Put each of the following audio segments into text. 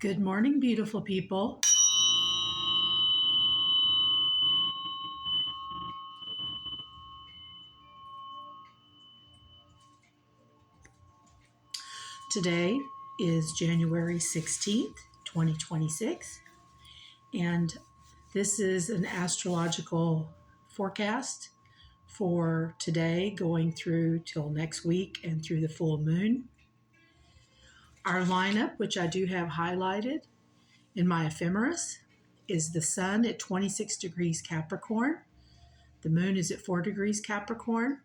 Good morning, beautiful people. Today is January 16th, 2026, and this is an astrological forecast for today going through till next week and through the full moon. Our lineup, which I do have highlighted in my ephemeris, is the sun at 26 degrees Capricorn. The moon is at 4 degrees Capricorn.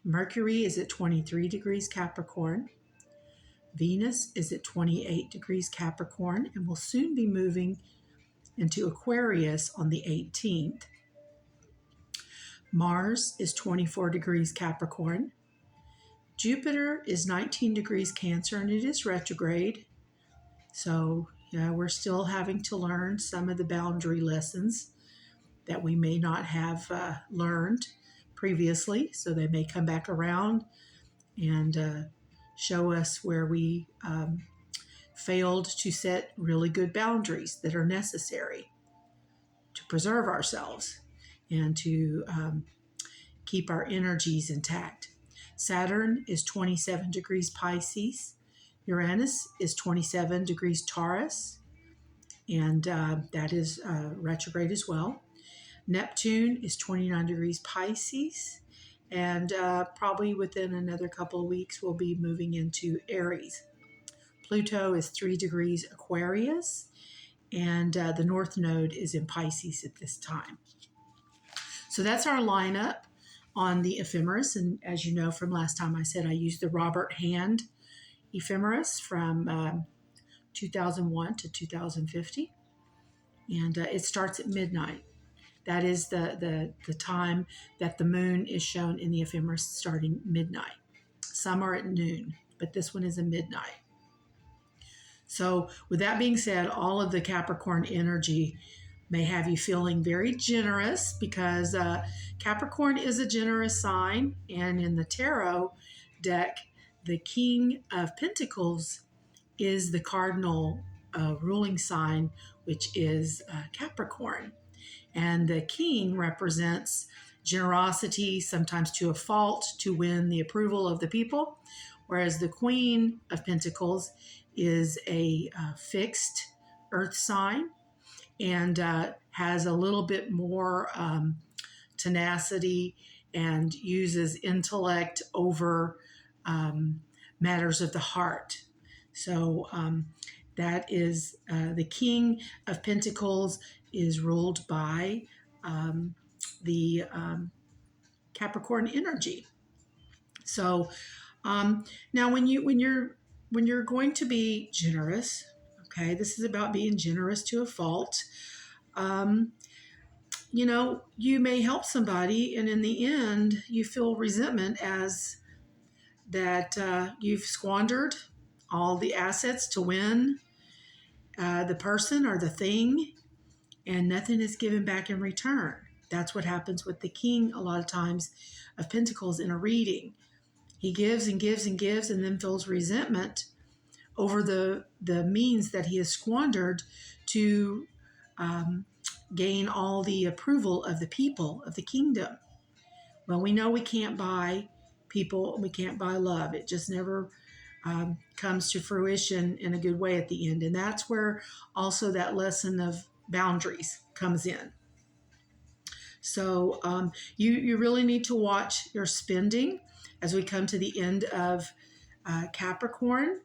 Mercury is at 23 degrees Capricorn. Venus is at 28 degrees Capricorn and will soon be moving into Aquarius on the 18th. Mars is 24 degrees Capricorn. Jupiter is 19 degrees Cancer and it is retrograde. So, we're still having to learn some of the boundary lessons that we may not have learned previously. So they may come back around and show us where we failed to set really good boundaries that are necessary to preserve ourselves and to keep our energies intact. Saturn is 27 degrees Pisces. Uranus is 27 degrees Taurus, and that is retrograde as well. Neptune is 29 degrees Pisces, and probably within another couple of weeks we'll be moving into Aries. Pluto is 3 degrees Aquarius, and the North Node is in Pisces at this time. So that's our lineup on the ephemeris, and as you know from last time I said I used the Robert Hand Ephemeris from 2001 to 2050, and it starts at midnight. That is the time that the moon is shown in the ephemeris, starting midnight. Some are at noon, but this one is at midnight. So with that being said, all of the Capricorn energy may have you feeling very generous because Capricorn is a generous sign, and in the tarot deck, the King of Pentacles is the cardinal ruling sign, which is Capricorn. And the king represents generosity, sometimes to a fault, to win the approval of the people, whereas the Queen of Pentacles is a fixed earth sign and has a little bit more tenacity and uses intellect over matters of the heart. So that is the King of Pentacles is ruled by the Capricorn energy. So now when you're going to be generous, okay, this is about being generous to a fault. You may help somebody, and in the end, you feel resentment as that you've squandered all the assets to win the person or the thing, and nothing is given back in return. That's what happens with the King a lot of times of Pentacles in a reading. He gives and gives and gives and then feels resentment over the means that he has squandered to gain all the approval of the people of the kingdom. Well, we know we can't buy people, we can't buy love. It just never comes to fruition in a good way at the end. And that's where also that lesson of boundaries comes in. So you really need to watch your spending as we come to the end of Capricorn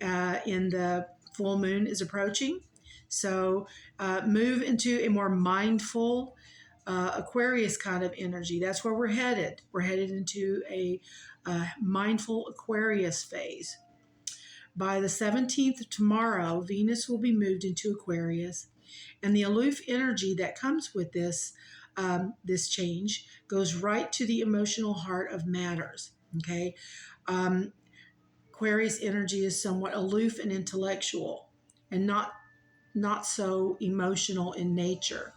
in the full moon is approaching. So move into a more mindful Aquarius kind of energy. That's where we're headed. We're headed into a mindful Aquarius phase. By the 17th tomorrow, Venus will be moved into Aquarius, and the aloof energy that comes with this change goes right to the emotional heart of matters. Okay, Aquarius energy is somewhat aloof and intellectual, and not so emotional in nature.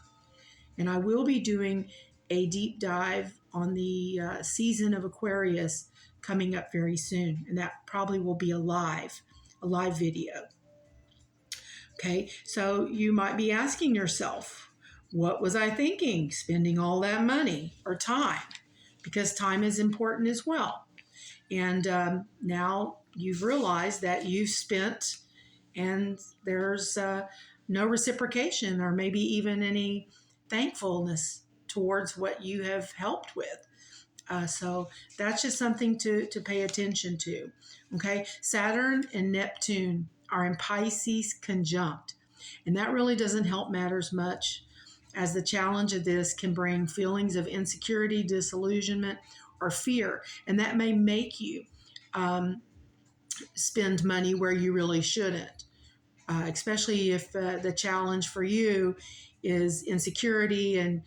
And I will be doing a deep dive on the season of Aquarius coming up very soon, and that probably will be a live video. Okay, so you might be asking yourself, what was I thinking spending all that money or time? Because time is important as well. And now you've realized that you've spent and there's no reciprocation or maybe even any thankfulness towards what you have helped with. So that's just something to pay attention to. Okay, Saturn and Neptune are in Pisces conjunct, and that really doesn't help matters much, as the challenge of this can bring feelings of insecurity, disillusionment, or fear, and that may make you um, spend money where you really shouldn't. Especially if the challenge for you is insecurity and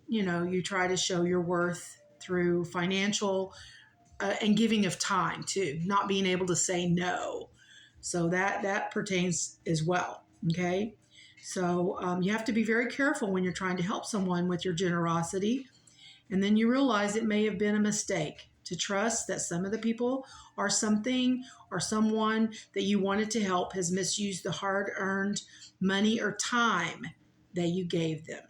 you try to show your worth through financial and giving of time too, not being able to say no. So that pertains as well. Okay, so you have to be very careful when you're trying to help someone with your generosity, and then you realize it may have been a mistake to trust that some of the people or something or someone that you wanted to help has misused the hard-earned money or time that you gave them.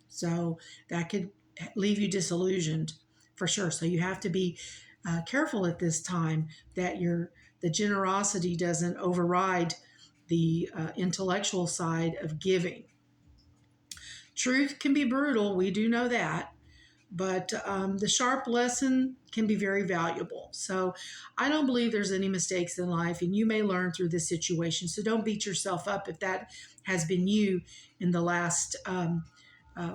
So that could leave you disillusioned for sure. So you have to be careful at this time that the generosity doesn't override the intellectual side of giving. Truth can be brutal, we do know that, but the sharp lesson can be very valuable. So I don't believe there's any mistakes in life, and you may learn through this situation. So don't beat yourself up if that has been you in the last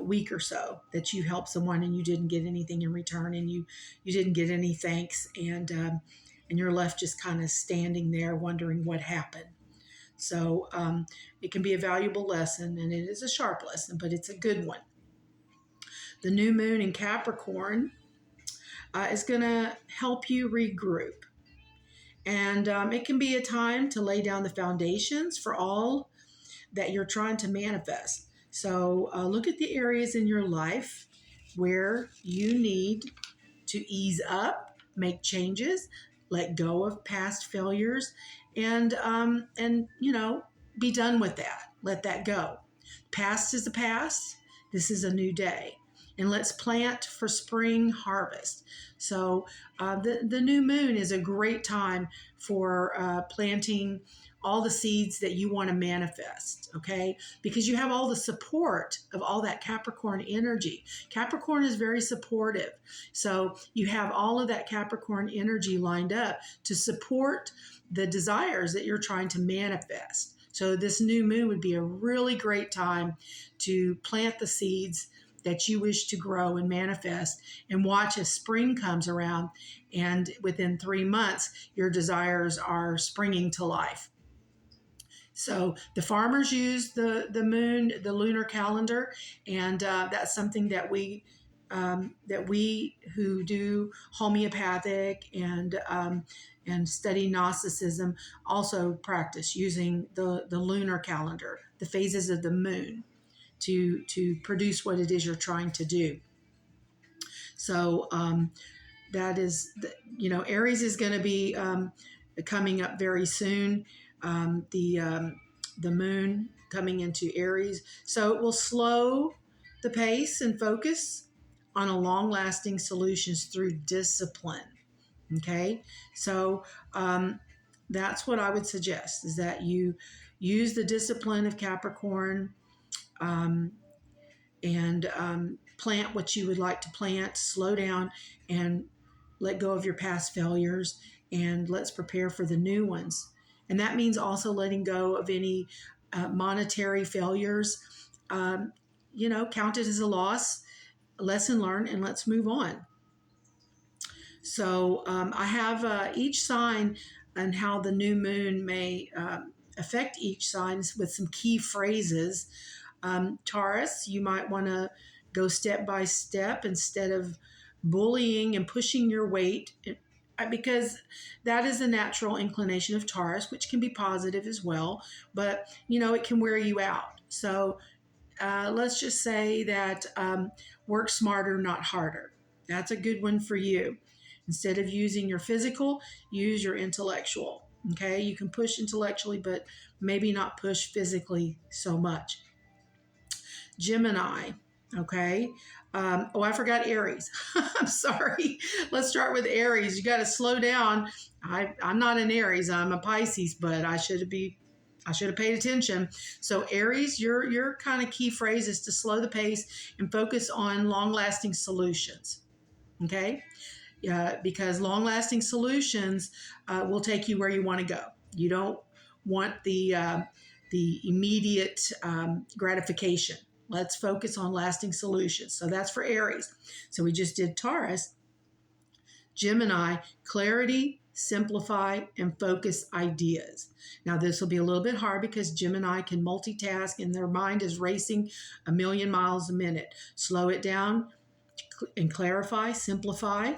week or so, that you helped someone and you didn't get anything in return, and you didn't get any thanks, and you're left just kind of standing there wondering what happened. So it can be a valuable lesson, and it is a sharp lesson, but it's a good one. The new moon in Capricorn is going to help you regroup. And it can be a time to lay down the foundations for all that you're trying to manifest. So look at the areas in your life where you need to ease up, make changes, let go of past failures, and be done with that. Let that go. Past is the past. This is a new day. And let's plant for spring harvest. So the new moon is a great time for planting all the seeds that you want to manifest, okay? Because you have all the support of all that Capricorn energy. Capricorn is very supportive. So you have all of that Capricorn energy lined up to support the desires that you're trying to manifest. So this new moon would be a really great time to plant the seeds that you wish to grow and manifest, and watch as spring comes around, and within 3 months your desires are springing to life. So the farmers use the moon, the lunar calendar, and that's something that we who do homeopathic and study Gnosticism also practice, using the lunar calendar, the phases of the moon, to produce what it is you're trying to do. So that is, Aries is going to be coming up very soon. The moon coming into Aries, so it will slow the pace and focus on a long-lasting solutions through discipline. Okay, so that's what I would suggest, is that you use the discipline of Capricorn, and plant what you would like to plant, slow down and let go of your past failures, and let's prepare for the new ones. And that means also letting go of any monetary failures. Count it as a loss, lesson learned, and let's move on. So I have each sign and how the new moon may affect each sign with some key phrases. Taurus, you might want to go step by step instead of bullying and pushing your weight, because that is a natural inclination of Taurus, which can be positive as well, but it can wear you out. So let's just say that work smarter, not harder. That's a good one for you. Instead of using your physical, use your intellectual. Okay, you can push intellectually, but maybe not push physically so much. Gemini, okay. Oh, I forgot Aries. I'm sorry. Let's start with Aries. You got to slow down. I'm not an Aries. I'm a Pisces, but I should have paid attention. So Aries, your kind of key phrase is to slow the pace and focus on long-lasting solutions. Okay, because long-lasting solutions will take you where you want to go. You don't want the immediate gratification. Let's focus on lasting solutions. So that's for Aries. So we just did Taurus. Gemini, clarity, simplify, and focus ideas. Now, this will be a little bit hard because Gemini can multitask and their mind is racing a million miles a minute. Slow it down and clarify, simplify.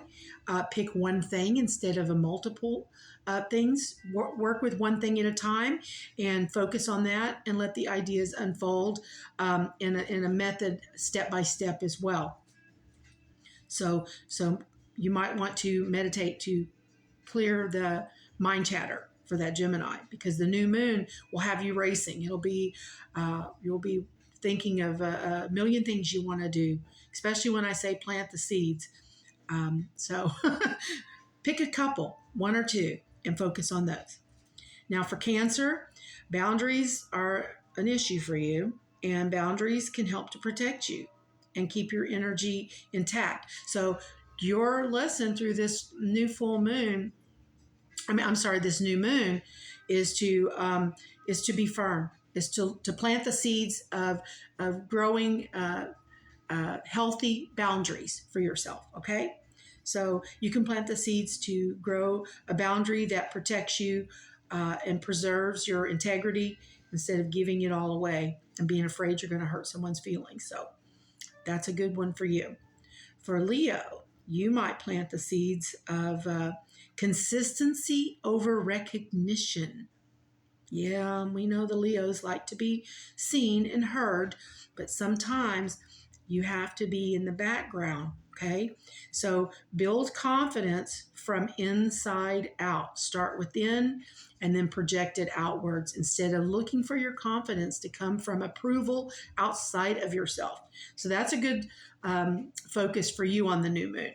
Pick one thing instead of a multiple things. Work with one thing at a time and focus on that and let the ideas unfold in a method step by step as well. So you might want to meditate to clear the mind chatter for that Gemini, because the new moon will have you racing. You'll be thinking of a million things you want to do, especially when I say plant the seeds. So pick a couple, one or two, and focus on those. Now for Cancer, boundaries are an issue for you, and boundaries can help to protect you and keep your energy intact. So your lesson through this new full moon, this new moon, is to be firm, is to plant the seeds of growing healthy boundaries for yourself. Okay, so you can plant the seeds to grow a boundary that protects you and preserves your integrity instead of giving it all away and being afraid you're going to hurt someone's feelings. So that's a good one for you. For Leo, you might plant the seeds of consistency over recognition. Yeah, we know the Leos like to be seen and heard, but sometimes you have to be in the background, okay? So build confidence from inside out. Start within and then project it outwards instead of looking for your confidence to come from approval outside of yourself. So that's a good focus for you on the new moon,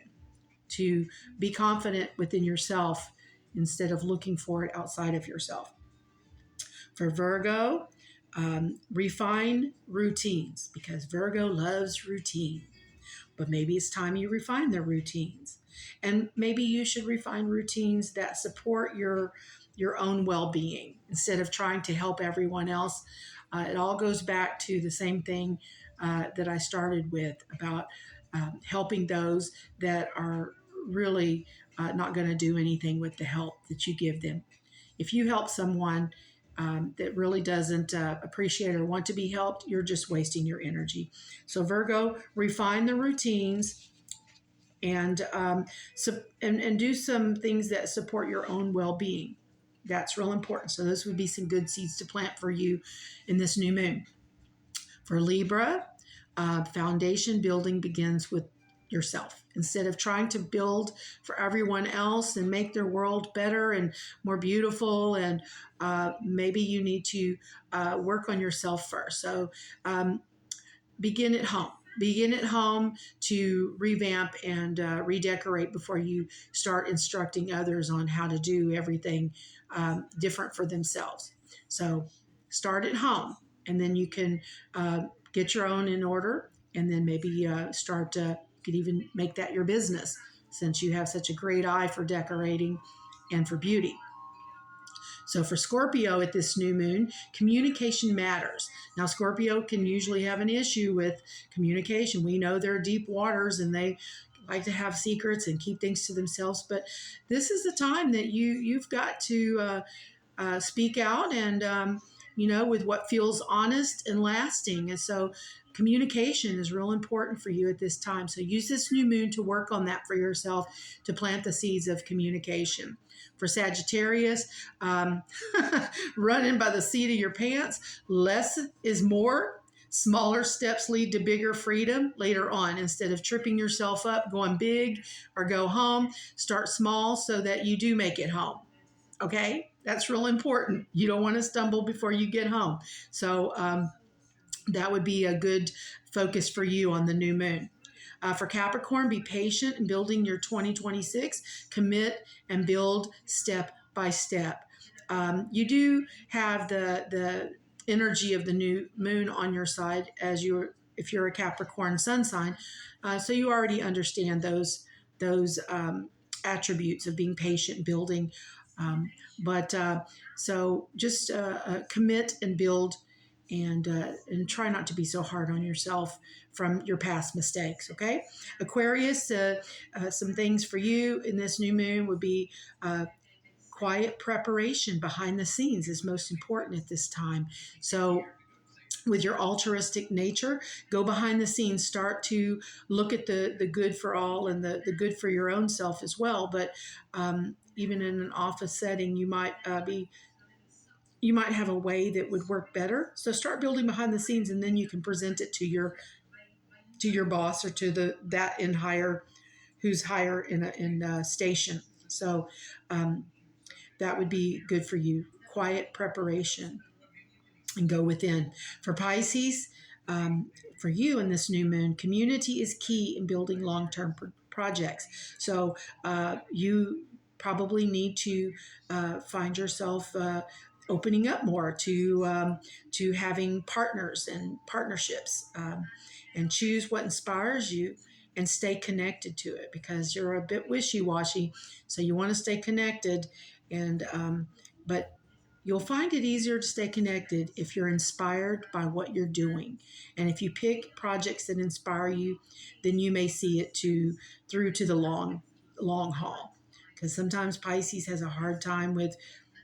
to be confident within yourself instead of looking for it outside of yourself. For Virgo, refine routines, because Virgo loves routine. But maybe it's time you refine their routines. And maybe you should refine routines that support your own well-being instead of trying to help everyone else. It all goes back to the same thing that I started with about helping those that are really not going to do anything with the help that you give them. If you help someone that really doesn't appreciate or want to be helped, you're just wasting your energy. So Virgo, refine the routines and do some things that support your own well-being. That's real important. So those would be some good seeds to plant for you in this new moon. For Libra, foundation building begins with yourself. Instead of trying to build for everyone else and make their world better and more beautiful, and maybe you need to work on yourself first. So begin at home. Begin at home to revamp and redecorate before you start instructing others on how to do everything different for themselves. So start at home, and then you can get your own in order, and then maybe start to, you could even make that your business, since you have such a great eye for decorating and for beauty. So for Scorpio at this new moon, communication matters. Now, Scorpio can usually have an issue with communication. We know they're deep waters and they like to have secrets and keep things to themselves. But this is the time that you've got to speak out and, with what feels honest and lasting. And so communication is real important for you at this time. So use this new moon to work on that for yourself, to plant the seeds of communication. For Sagittarius, running by the seat of your pants, less is more. Smaller steps lead to bigger freedom later on. Instead of tripping yourself up, going big or go home, start small so that you do make it home. Okay? That's real important. You don't want to stumble before you get home. So that would be a good focus for you on the new moon. For Capricorn, be patient in building your 2026. Commit and build step by step. You do have the energy of the new moon on your side as if you're a Capricorn sun sign, so you already understand those attributes of being patient, building. But so just commit and build, and try not to be so hard on yourself from your past mistakes. Okay, Aquarius, some things for you in this new moon would be quiet preparation behind the scenes is most important at this time. So with your altruistic nature, go behind the scenes, start to look at the good for all and the good for your own self as well. But even in an office setting, you might have a way that would work better. So start building behind the scenes, and then you can present it to your boss or to that in higher, who's higher in a station. So that would be good for you. Quiet preparation and go within. For Pisces, for you in this new moon, community is key in building long-term projects. So you probably need to find yourself opening up more to having partners and partnerships, and choose what inspires you and stay connected to it, because you're a bit wishy-washy. So you want to stay connected, and but you'll find it easier to stay connected if you're inspired by what you're doing. And if you pick projects that inspire you, then you may see it through to the long haul. Because sometimes Pisces has a hard time with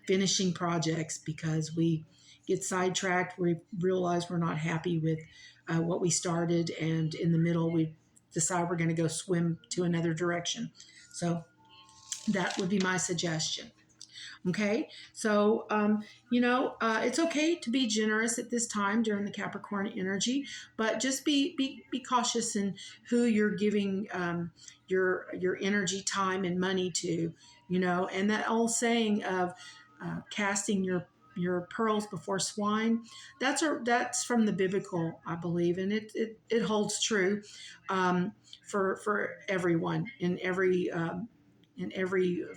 finishing projects because we get sidetracked. We realize we're not happy with what we started, and in the middle we decide we're going to go swim to another direction. So that would be my suggestion. Okay, so it's okay to be generous at this time during the Capricorn energy, but just be cautious in who you're giving your energy, time, and money to. And that old saying of casting your pearls before swine, that's from the biblical, I believe, and it holds true for everyone in every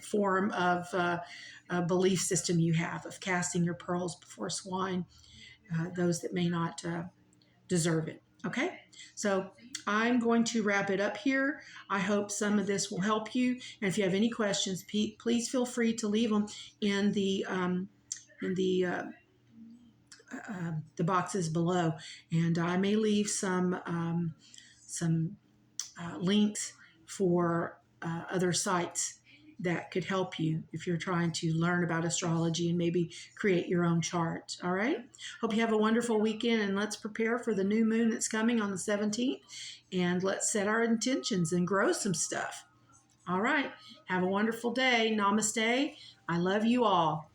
form of belief system you have, of casting your pearls before swine, those that may not deserve it. Okay, so I'm going to wrap it up here. I hope some of this will help you. And if you have any questions, please feel free to leave them in the boxes below, and I may leave some links for other sites that could help you if you're trying to learn about astrology and maybe create your own chart. All right. Hope you have a wonderful weekend, and let's prepare for the new moon that's coming on the 17th, and let's set our intentions and grow some stuff. All right. Have a wonderful day. Namaste. I love you all.